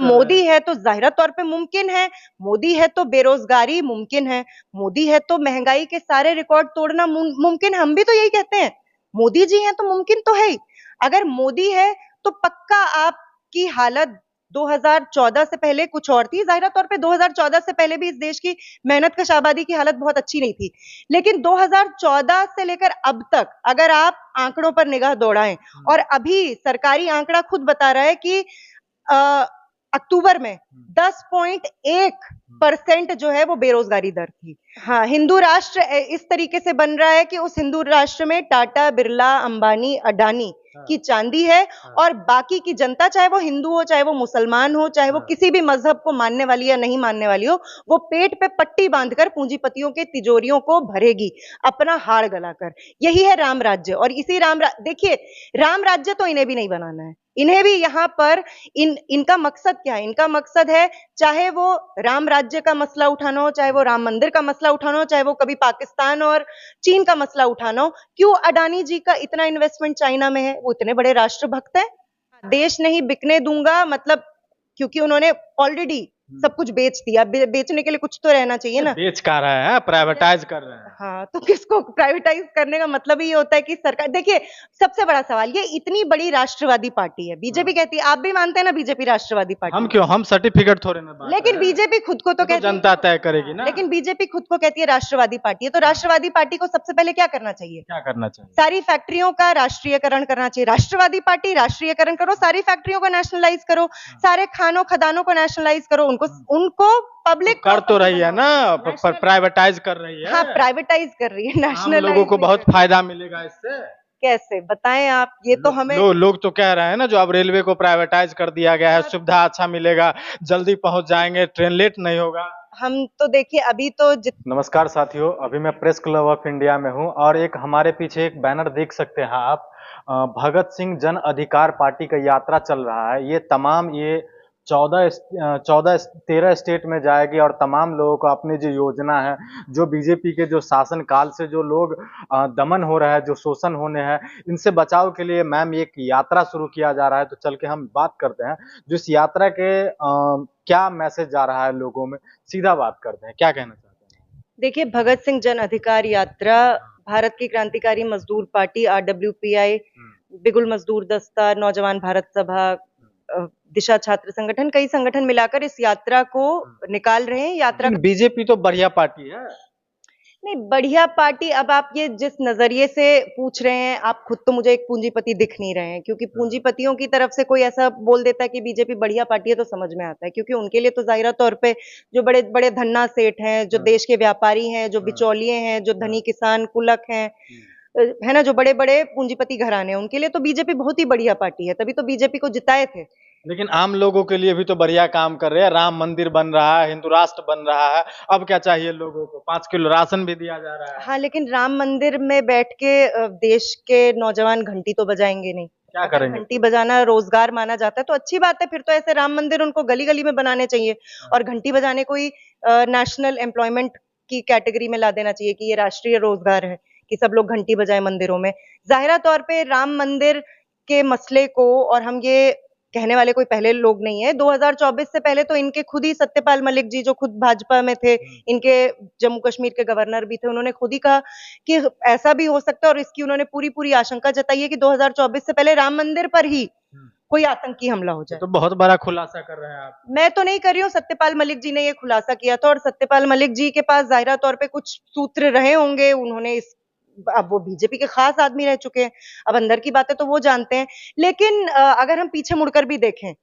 मोदी है तो जाहिर तौर पे मुमकिन है, मोदी है तो बेरोजगारी मुमकिन है, मोदी है तो महंगाई के सारे रिकॉर्ड तोड़ना मुमकिन है। हम भी तो यही कहते हैं, मोदी जी हैं तो मुमकिन तो है ही। अगर मोदी है तो पक्का आपकी हालत 2014 से पहले कुछ और थी। जाहिर तौर पे 2014 से पहले भी इस देश की मेहनतकश आबादी की हालत बहुत अच्छी नहीं थी, लेकिन 2014 से लेकर अब तक अगर आप आंकड़ों पर निगाह दौड़ाएं, और अभी सरकारी आंकड़ा खुद बता रहा है कि अक्टूबर में 10.1% जो है वो बेरोजगारी दर थी। हाँ, हिंदू राष्ट्र इस तरीके से बन रहा है कि उस हिंदू राष्ट्र में टाटा, बिरला, अंबानी, अडानी की चांदी है, और बाकी की जनता, चाहे वो हिंदू हो, चाहे वो मुसलमान हो, चाहे वो किसी भी मजहब को मानने वाली या नहीं मानने वाली हो, वो पेट पे पट्टी बांधकर पूंजीपतियों के तिजोरियों को भरेगी अपना हाड़ गलाकर। यही है राम राज्य। और इसी देखिए, राम राज्य तो इन्हें भी नहीं बनाना है। इन्हें भी यहाँ पर इनका मकसद क्या है? इनका मकसद है, चाहे वो राम राज्य का मसला उठाना हो, चाहे वो राम मंदिर का मसला उठाना हो, चाहे वो कभी पाकिस्तान और चीन का मसला उठाना हो। क्यों अडानी जी का इतना इन्वेस्टमेंट चाइना में है? वो इतने बड़े राष्ट्रभक्त हैं। देश नहीं बिकने दूंगा, मतलब क्योंकि उन्होंने ऑलरेडी सब कुछ बेच दिया। बेचने के लिए कुछ तो रहना चाहिए ना। बेच का रहा है, प्राइवेटाइज कर रहे हैं। हाँ, तो किसको प्राइवेटाइज करने का मतलब ही होता है कि सरकार, देखिए सबसे बड़ा सवाल, ये इतनी बड़ी राष्ट्रवादी पार्टी है, बीजेपी कहती है, आप भी मानते हैं ना बीजेपी राष्ट्रवादी पार्टी? हम क्यों, हम सर्टिफिकेट थोड़े ना बांट लेकिन रहे हैं। बीजेपी खुद को तो कहती है, जनता तय करेगी ना। लेकिन बीजेपी खुद को कहती है राष्ट्रवादी पार्टी है, तो राष्ट्रवादी पार्टी को सबसे पहले क्या करना चाहिए? क्या करना चाहिए? सारी फैक्ट्रियों का राष्ट्रीयकरण करना चाहिए। राष्ट्रवादी पार्टी, राष्ट्रीयकरण करो, सारी फैक्ट्रियों को नेशनलाइज करो, सारे खानों खदानों को नेशनलाइज करो, उनको पब्लिक कर तो रही है ना, प्राइवेटाइज कर रही है। हाँ, प्राइवेटाइज कर रही है, आम नेशनलाइज लोगों को बहुत फायदा मिलेगा इससे। कैसे बताएं आप? ये तो हमें लोग तो कह रहे हैं ना, जो अब रेलवे को प्राइवेटाइज कर दिया गया है, सुविधा अच्छा मिलेगा, जल्दी पहुंच जाएंगे, ट्रेन लेट नहीं होगा। हम तो देखिए अभी तो नमस्कार साथियों, अभी मैं प्रेस क्लब ऑफ इंडिया में हूं और एक हमारे पीछे एक बैनर देख सकते हैं आप। भगत सिंह जन अधिकार पार्टी का यात्रा चल रहा है। ये तमाम 13 स्टेट में जाएगी और तमाम लोगों को अपनी जो योजना है, जो बीजेपी के जो शासन काल से जो लोग दमन हो रहा है, जो शोषण होने हैं, इनसे बचाव के लिए मैम एक यात्रा शुरू किया जा रहा है। तो चल के हम बात करते हैं जो इस यात्रा के क्या मैसेज जा रहा है लोगों में, सीधा बात करते हैं। क्या कहना चाहते हैं? देखिए, भगत सिंह जन अधिकार यात्रा भारत की क्रांतिकारी मजदूर पार्टी RWPI, बिगुल मजदूर दस्ता, नौजवान भारत सभा, दिशा छात्र संगठन, कई संगठन मिलाकर इस यात्रा को निकाल रहे हैं। यात्रा बीजेपी तो बढ़िया पार्टी है। नहीं, बढ़िया पार्टी, अब आप ये जिस नजरिए से पूछ रहे हैं, आप खुद तो मुझे एक पूंजीपति दिख नहीं रहे हैं, क्योंकि पूंजीपतियों की तरफ से कोई ऐसा बोल देता है कि बीजेपी बढ़िया पार्टी है तो समझ में आता है, क्योंकि उनके लिए तो जाहिर तौर पे जो बड़े बड़े धन्ना सेठ हैं, जो देश के व्यापारी हैं, जो बिचौलिए हैं, जो धनी किसान कुलक हैं, है ना, जो बड़े बड़े पूंजीपति घराने हैं, उनके लिए तो बीजेपी बहुत ही बढ़िया पार्टी है, तभी तो बीजेपी को जिताए थे। लेकिन आम लोगों के लिए भी तो बढ़िया काम कर रहे हैं। राम मंदिर बन रहा है, हिंदू राष्ट्र बन रहा है, अब क्या चाहिए लोगों को? 5 किलो राशन भी दिया जा रहा है। हाँ, लेकिन राम मंदिर में बैठ के देश के नौजवान घंटी तो बजाएंगे नहीं। क्या करेंगे? घंटी बजाना रोजगार माना जाता है तो अच्छी बात है, फिर तो ऐसे राम मंदिर उनको गली गली में बनाने चाहिए, और घंटी बजाने को ही नेशनल एम्प्लॉयमेंट की कैटेगरी में ला देना चाहिए कि ये राष्ट्रीय रोजगार है कि सब लोग घंटी बजाएं मंदिरों में। जाहिरा तौर पे राम मंदिर के मसले को, और हम ये कहने वाले कोई पहले लोग नहीं है, 2024 से पहले तो इनके खुद ही सत्यपाल मलिक जी, जो खुद भाजपा में थे, इनके जम्मू कश्मीर के गवर्नर भी थे, उन्होंने खुद ही कहा कि ऐसा भी हो सकता है, और इसकी उन्होंने पूरी पूरी आशंका जताई है कि 2024 से पहले राम मंदिर पर ही कोई आतंकी हमला हो जाए। तो बहुत बड़ा खुलासा कर रहे हैं आप। मैं तो नहीं कर रही हूँ, सत्यपाल मलिक जी ने ये खुलासा किया था, और सत्यपाल मलिक जी के पास जाहिरा तौर पे कुछ सूत्र रहे होंगे, उन्होंने अब वो बीजेपी के खास आदमी रह चुके हैं, अब अंदर की बातें तो वो जानते हैं। लेकिन अगर हम पीछे मुड़कर भी देखें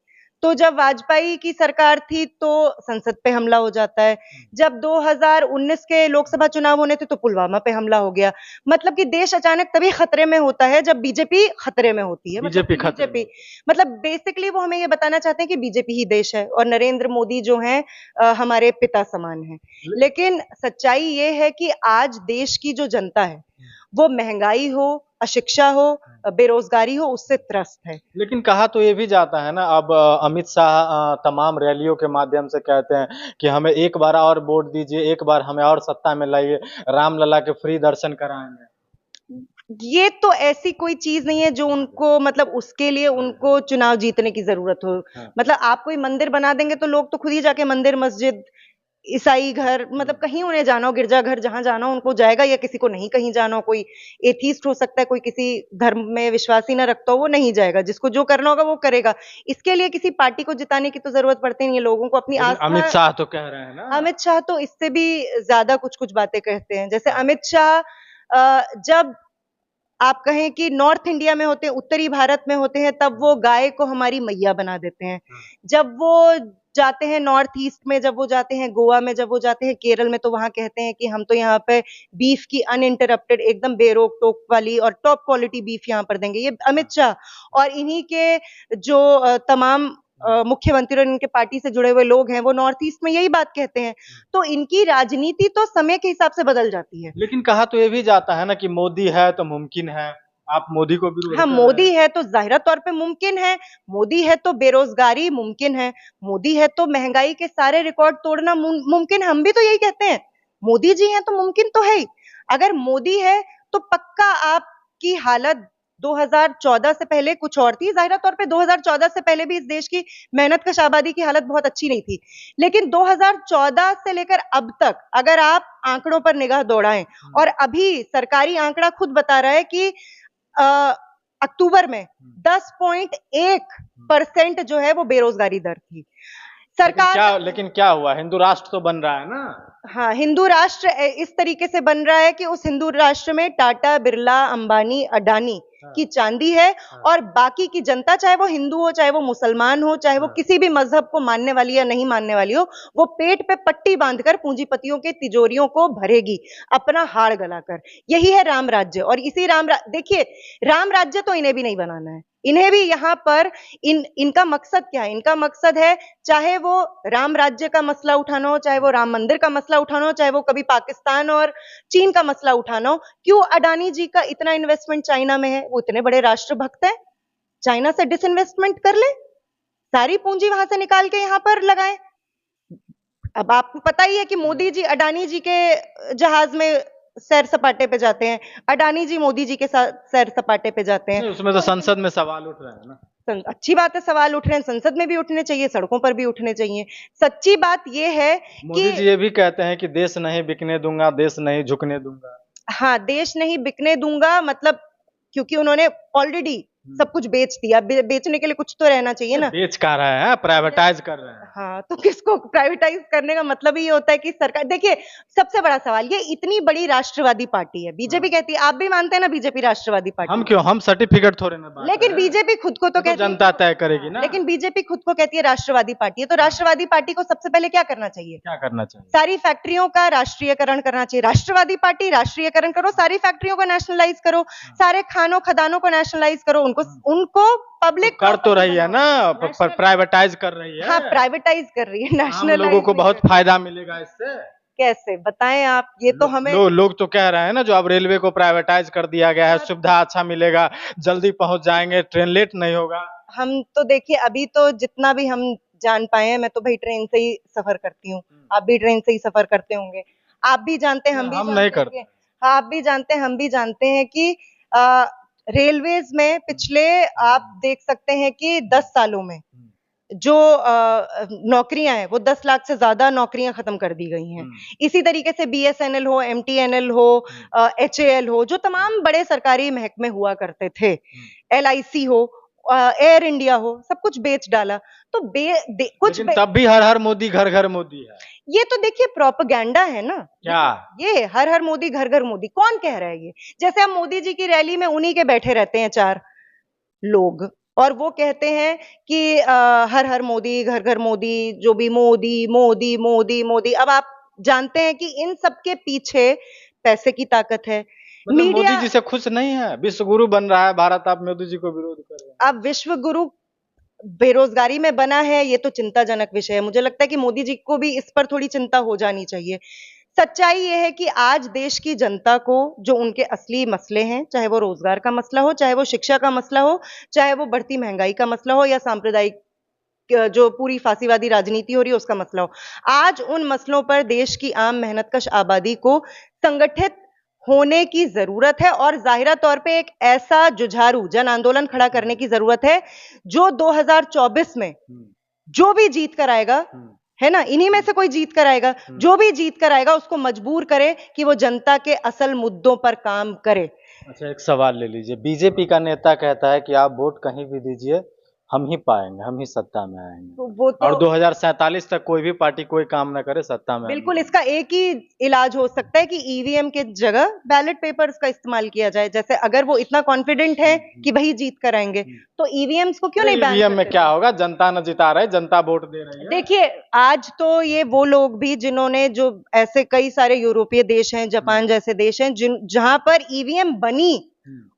तो जब वाजपेयी की सरकार थी तो संसद पे हमला हो जाता है, जब 2019 के लोकसभा चुनाव होने थे तो पुलवामा पे हमला हो गया। मतलब कि देश अचानक तभी खतरे में होता है जब बीजेपी खतरे में होती है। बीजेपी मतलब बेसिकली वो हमें ये बताना चाहते हैं कि बीजेपी ही देश है, और नरेंद्र मोदी जो हैं हमारे पिता समान हैं। लेकिन सच्चाई ये है कि आज देश की जो जनता है वो महंगाई हो, अशिक्षा हो, बेरोजगारी हो, उससे त्रस्त है। लेकिन कहा तो ये भी जाता है ना, अब अमित शाह तमाम रैलियों के माध्यम से कहते हैं कि हमें एक बार और वोट दीजिए, एक बार हमें और सत्ता में लाइए, रामलला के फ्री दर्शन कराएंगे। ये तो ऐसी कोई चीज नहीं है जो उनको मतलब उसके लिए उनको चुनाव जीतने की जरूरत हो। हाँ। मतलब आप कोई मंदिर बना देंगे तो लोग तो खुद ही जाके मंदिर मस्जिद ईसाई घर मतलब कहीं उन्हें जाना हो गिरजाघर जहां जाना हो उनको जाएगा या किसी को नहीं कहीं जाना हो कोई एथीस्ट हो सकता है कोई किसी धर्म में विश्वासी ना रखता हो वो नहीं जाएगा जिसको जो करना होगा वो करेगा। इसके लिए किसी पार्टी को जिताने की तो जरूरत पड़ती नहीं है लोगों को अपनी लेकिन अमित आस्था। शाह तो कह रहे हैं ना। अमित शाह तो इससे भी ज्यादा कुछ कुछ बातें कहते हैं जैसे अमित शाह जब आप कहें कि नॉर्थ इंडिया में होते हैं उत्तरी भारत में होते हैं तब वो गाय को हमारी मैया बना देते हैं। जब वो जाते हैं नॉर्थ ईस्ट में जब वो जाते हैं गोवा में जब वो जाते हैं केरल में तो वहां कहते हैं कि हम तो यहाँ पे बीफ की अनइंटरप्टेड एकदम बेरोक टोक वाली और टॉप क्वालिटी बीफ यहाँ पर देंगे ये अमित शाह। और इन्हीं के जो तमाम मुख्यमंत्री और इनके पार्टी से जुड़े हुए लोग हैं वो नॉर्थ ईस्ट में यही बात कहते हैं। तो इनकी राजनीति तो समय के हिसाब से बदल जाती है। लेकिन कहा तो ये भी जाता है ना कि मोदी है तो मुमकिन है। आप मोदी को विरोध हाँ कर रहे मोदी हैं। है तो जाहिर तौर पे मुमकिन है। मोदी है तो बेरोजगारी मुमकिन है। मोदी है तो महंगाई के सारे रिकॉर्ड तोड़ना मुमकिन। हम भी तो यही कहते हैं मोदी जी हैं तो मुमकिन तो है ही। अगर मोदी है तो पक्का आपकी हालत 2014 से पहले कुछ और थी। जाहिर तौर पे 2014 से पहले भी इस देश की मेहनतकश आबादी की हालत बहुत अच्छी नहीं थी। लेकिन 2014 से लेकर अब तक अगर आप आंकड़ों पर निगाह दौड़ाएं और अभी सरकारी आंकड़ा खुद बता रहा है कि अक्टूबर में 10.1% जो है वो बेरोजगारी दर थी। सरकार लेकिन क्या हुआ हिंदू राष्ट्र तो बन रहा है ना। हाँ हिंदू राष्ट्र इस तरीके से बन रहा है कि उस हिंदू राष्ट्र में टाटा बिरला अंबानी अडानी की चांदी है और बाकी की जनता चाहे वो हिंदू हो चाहे वो मुसलमान हो चाहे वो किसी भी मजहब को मानने वाली या नहीं मानने वाली हो वो पेट पे पट्टी बांधकर पूंजीपतियों के तिजोरियों को भरेगी अपना हाड़ गलाकर। यही है राम राज्य। और इसी देखिए राम राज्य तो इन्हें भी नहीं बनाना है। इन्हें भी यहाँ पर इनका मकसद क्या है। इनका मकसद है चाहे वो राम राज्य का मसला उठाना हो चाहे वो राम मंदिर का मसला उठाना हो चाहे वो कभी पाकिस्तान और चीन का मसला उठाना हो। क्यों अडानी जी का इतना इन्वेस्टमेंट चाइना में है। वो इतने बड़े राष्ट्रभक्त हैं। चाइना से डिसइन्वेस्टमेंट कर ले सारी पूंजी वहां से निकाल के यहां पर लगाएं। अब आपको पता ही है कि मोदी जी अडानी जी के जहाज में सैर सपाटे पे जाते हैं। अडानी जी मोदी जी के साथ सैर सपाटे पे जाते हैं। उसमें तो संसद में सवाल उठ रहा है ना। अच्छी बात है सवाल उठ रहे हैं संसद में भी उठने चाहिए सड़कों पर भी उठने चाहिए। सच्ची बात यह है मोदी जी ये भी कहते हैं कि देश नहीं बिकने दूंगा देश नहीं झुकने दूंगा। हाँ देश नहीं बिकने दूंगा मतलब क्योंकि उन्होंने ऑलरेडी सब कुछ बेच दिया। बेचने के लिए कुछ तो रहना चाहिए ना। बेच का रहे हैं प्राइवेटाइज कर रहे हैं। हाँ तो किसको प्राइवेटाइज करने का मतलब ही होता है कि सरकार देखिए सबसे बड़ा सवाल ये इतनी बड़ी राष्ट्रवादी पार्टी है बीजेपी कहती है आप भी मानते हैं ना बीजेपी राष्ट्रवादी पार्टी। हम क्यों हम सर्टिफिकेट थोड़े ना बांट लेकिन बीजेपी खुद को तो कहती है जनता तय करेगी ना। लेकिन बीजेपी खुद को कहती है राष्ट्रवादी पार्टी है तो राष्ट्रवादी पार्टी को सबसे पहले क्या करना चाहिए। क्या करना चाहिए। सारी फैक्ट्रियों का राष्ट्रीयकरण करना चाहिए। राष्ट्रवादी पार्टी राष्ट्रीयकरण करो सारी फैक्ट्रियों को नेशनलाइज करो सारे खानों खदानों को नेशनलाइज करो उनको पब्लिक कर तो रही है ना प्राइवेटाइज कर रही है। हाँ प्राइवेटाइज कर रही है नेशनल लोगों को बहुत फायदा मिलेगा इससे। कैसे बताएं आप ये तो हमें लोग तो कह रहे हैं ना जो अब रेलवे को प्राइवेटाइज कर दिया गया है सुविधा अच्छा मिलेगा जल्दी पहुंच जाएंगे ट्रेन लेट नहीं होगा। हम तो देखिए अभी तो जितना भी हम जान पाए हैं मैं तो भाई ट्रेन से ही सफर करती हूँ। आप भी ट्रेन से ही सफर करते होंगे। आप भी जानते हैं हम नहीं करते। आप भी जानते हैं हम भी जानते हैं कि रेलवेज में पिछले आप देख सकते हैं कि 10 सालों में जो नौकरियां हैं वो 10 लाख से ज्यादा नौकरियां खत्म कर दी गई हैं। इसी तरीके से बीएसएनएल हो एमटीएनएल हो एचएएल हो जो तमाम बड़े सरकारी महकमे हुआ करते थे एलआईसी हो एयर इंडिया हो सब कुछ बेच डाला। तो कुछ तब भी हर हर मोदी घर घर मोदी है। ये तो देखिए प्रोपेगेंडा है ना। क्या ये हर हर मोदी घर घर मोदी कौन कह रहा है। ये जैसे हम मोदी जी की रैली में उन्हीं के बैठे रहते हैं 4 लोग और वो कहते हैं कि हर हर मोदी घर घर मोदी जो भी मोदी मोदी मोदी मोदी। अब आप जानते हैं कि इन सब के पीछे पैसे की ताकत है। मतलब मोदी जी से खुश नहीं है विश्व गुरु बन रहा है भारत आप मोदी जी को विरोध कर रहे हैं। अब विश्व गुरु बेरोजगारी में बना है ये तो चिंताजनक विषय है। मुझे लगता है कि मोदी जी को भी इस पर थोड़ी चिंता हो जानी चाहिए। सच्चाई ये है कि आज देश की जनता को जो उनके असली मसले हैं चाहे वो रोजगार का मसला हो चाहे वो शिक्षा का मसला हो चाहे वो बढ़ती महंगाई का मसला हो या सांप्रदायिक जो पूरी फांसीवादी राजनीति हो रही है उसका मसला हो। आज उन मसलों पर देश की आम मेहनतकश आबादी को संगठित होने की जरूरत है और जाहिरा तौर पे एक ऐसा जुझारू जन आंदोलन खड़ा करने की जरूरत है जो 2024 में जो भी जीत कर आएगा, है ना, इन्हीं में से कोई जीत कर आएगा, जो भी जीत कर आएगा उसको मजबूर करे कि वो जनता के असल मुद्दों पर काम करे। अच्छा, एक सवाल ले लीजिए। बीजेपी का नेता कहता है कि आप वोट कहीं भी दीजिए, हम ही पाएंगे, हम ही सत्ता में आएंगे, तो वो तो और 2047 तक कोई भी पार्टी कोई काम ना करे, सत्ता में बिल्कुल इसका एक ही इलाज हो सकता है कि ईवीएम के जगह बैलेट पेपर्स का इस्तेमाल किया जाए। जैसे अगर वो इतना कॉन्फिडेंट है कि वही जीत कर आएंगे तो ईवीएम्स को क्यों नहीं बैन ईवीएम में करते? क्या होगा, जनता न जिता रही, जनता वोट दे रही है। देखिए, आज तो ये वो लोग भी जिन्होंने, जो ऐसे कई सारे यूरोपीय देश हैं, जापान जैसे देश हैं, जहां पर ईवीएम बनी,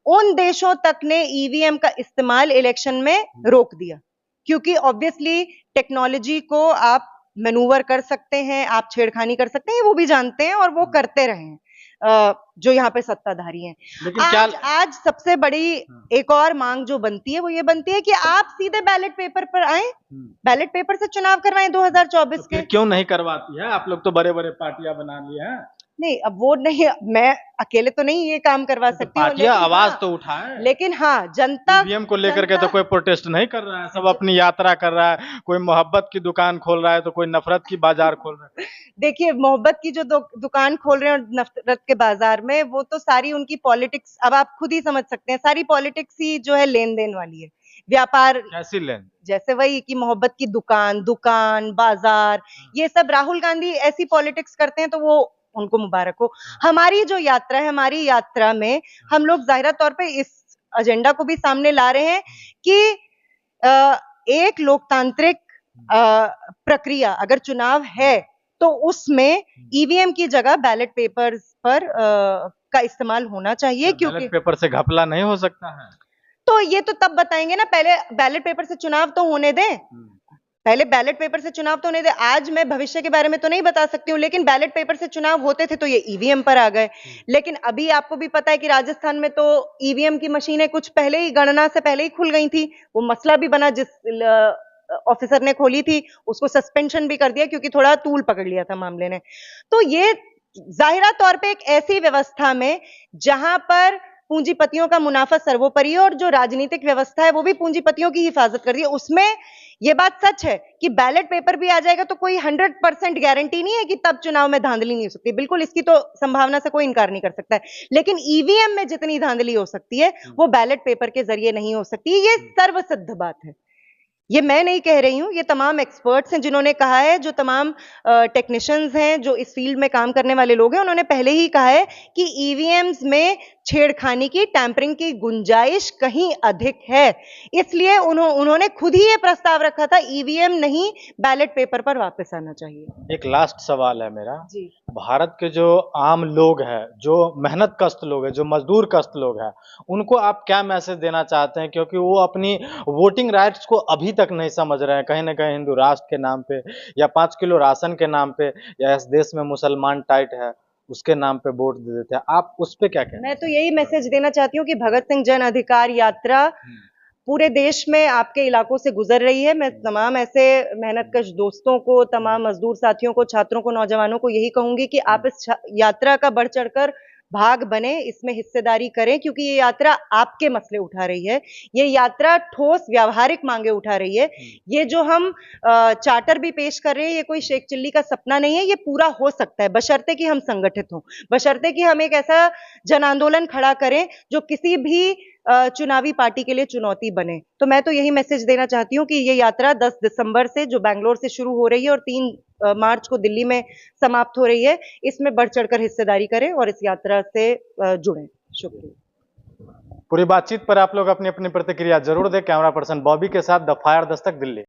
उन देशों तक ने ईवीएम का इस्तेमाल इलेक्शन में रोक दिया, क्योंकि ऑब्वियसली टेक्नोलॉजी को आप मैनूवर कर सकते हैं, आप छेड़खानी कर सकते हैं, वो भी जानते हैं और वो करते रहे हैं जो यहाँ पे सत्ताधारी हैं। लेकिन आज सबसे बड़ी एक और मांग जो बनती है वो ये बनती है कि आप सीधे बैलेट पेपर पर आए, बैलेट पेपर से चुनाव करवाएं 2024 के। क्यों नहीं करवाती है? आप लोग तो बड़े बड़े पार्टियां बना लिए हैं। नहीं, अब वो नहीं, मैं अकेले तो नहीं ये काम करवा सकती हूँ, पार्टियां आवाज तो उठाए, लेकिन हाँ, जनता ईवीएम को लेकर के तो कोई प्रोटेस्ट नहीं कर रहा है, सब अपनी यात्रा कर रहा है, कोई मोहब्बत की दुकान खोल रहा है तो कोई नफरत की बाजार खोल रहा है। देखिए, मोहब्बत की जो दुकान खोल रहे हैं और नफरत के बाजार में, वो तो सारी उनकी पॉलिटिक्स, अब आप खुद ही समझ सकते हैं, सारी पॉलिटिक्स ही जो है लेन देन वाली है, व्यापार। कैसी लेन? जैसे वही कि मोहब्बत की दुकान बाजार, ये सब राहुल गांधी ऐसी पॉलिटिक्स करते हैं तो वो उनको मुबारक हो। हमारी जो यात्रा है, हमारी यात्रा में हम लोग जाहिरा तौर पे इस एजेंडा को भी सामने ला रहे हैं कि एक लोकतांत्रिक प्रक्रिया, अगर चुनाव है तो उसमें ईवीएम की जगह बैलेट पेपर्स पर का इस्तेमाल होना चाहिए, क्योंकि बैलेट पेपर से घपला नहीं हो सकता है। तो ये तो तब बताएंगे ना, पहले बैलेट पेपर से चुनाव तो होने दें, पहले बैलेट पेपर से चुनाव तो होने दें। आज मैं भविष्य के बारे में तो नहीं बता सकती हूँ, लेकिन बैलेट पेपर से चुनाव होते थे तो ये ईवीएम पर आ गए। लेकिन अभी आपको भी पता है कि राजस्थान में तो ईवीएम की मशीनें कुछ पहले ही, गणना से पहले ही खुल गई थी। वो मसला भी बना, जिस ऑफिसर ने खोली थी उसको सस्पेंशन भी कर दिया क्योंकि थोड़ा तूल पकड़ लिया था मामले ने। तो ये जाहिरा तौर पे एक ऐसी व्यवस्था में जहां पर पूंजीपतियों का मुनाफा सर्वोपरि है और जो राजनीतिक व्यवस्था है वो भी पूंजीपतियों की हिफाजत कर रही है, उसमें ये बात सच है कि बैलेट पेपर भी आ जाएगा तो कोई 100% गारंटी नहीं है कि तब चुनाव में धांधली नहीं हो सकती। बिल्कुल, इसकी तो संभावना से कोई इनकार नहीं कर सकता है, लेकिन ईवीएम में जितनी धांधली हो सकती है वो बैलेट पेपर के जरिए नहीं हो सकती। ये सर्वसिद्ध बात है, ये मैं नहीं कह रही हूं, ये तमाम एक्सपर्ट्स हैं जिन्होंने कहा है, जो तमाम टेक्नीशियंस हैं, जो इस फील्ड में काम करने वाले लोग हैं, उन्होंने पहले ही कहा है कि ईवीएम्स में छेड़खानी की, टैंपरिंग की गुंजाइश कहीं अधिक है। इसलिए उन्होंने खुद ही ये प्रस्ताव रखा था, ईवीएम नहीं बैलेट पेपर पर वापस आना चाहिए। एक लास्ट सवाल है मेरा जी, भारत के जो आम लोग हैं, जो मेहनत कष्ट लोग हैं, जो मजदूर कष्ट लोग हैं, उनको आप क्या मैसेज देना चाहते हैं? क्योंकि वो अपनी वोटिंग राइट्स को अभी तक नहीं समझ रहे हैं, कहीं ना कहीं हिंदू राष्ट्र के नाम पे या 5 किलो राशन के नाम पे या इस देश में मुसलमान टाइट है उसके नाम पे वोट दे देते हैं। आप उस पे क्या कहें? मैं तो यही मैसेज देना चाहती हूँ कि भगत सिंह जन अधिकार यात्रा पूरे देश में आपके इलाकों से गुजर रही है। मैं तमाम ऐसे मेहनतकश दोस्तों को, तमाम मजदूर साथियों को, छात्रों को, नौजवानों को यही कहूंगी कि आप इस यात्रा का बढ़ चढ़कर भाग बने, इसमें हिस्सेदारी करें, क्योंकि ये यात्रा आपके मसले उठा रही है, ये यात्रा ठोस व्यावहारिक मांगे उठा रही है। ये जो हम चार्टर भी पेश कर रहे हैं, ये कोई शेख चिल्ली का सपना नहीं है, ये पूरा हो सकता है, बशर्ते कि हम संगठित हों, बशर्ते कि हम एक ऐसा जन आंदोलन खड़ा करें जो किसी भी चुनावी पार्टी के लिए चुनौती बने। तो मैं तो यही मैसेज देना चाहती हूँ कि ये यात्रा 10 दिसंबर से जो बैंगलोर से शुरू हो रही है और 3 मार्च को दिल्ली में समाप्त हो रही है, इसमें बढ़ चढ़कर हिस्सेदारी करें और इस यात्रा से जुड़ें। शुक्रिया। पूरी बातचीत पर आप लोग अपनी अपनी प्रतिक्रिया जरूर दें। कैमरा पर्सन बॉबी के साथ द फायर दस्तक, दिल्ली।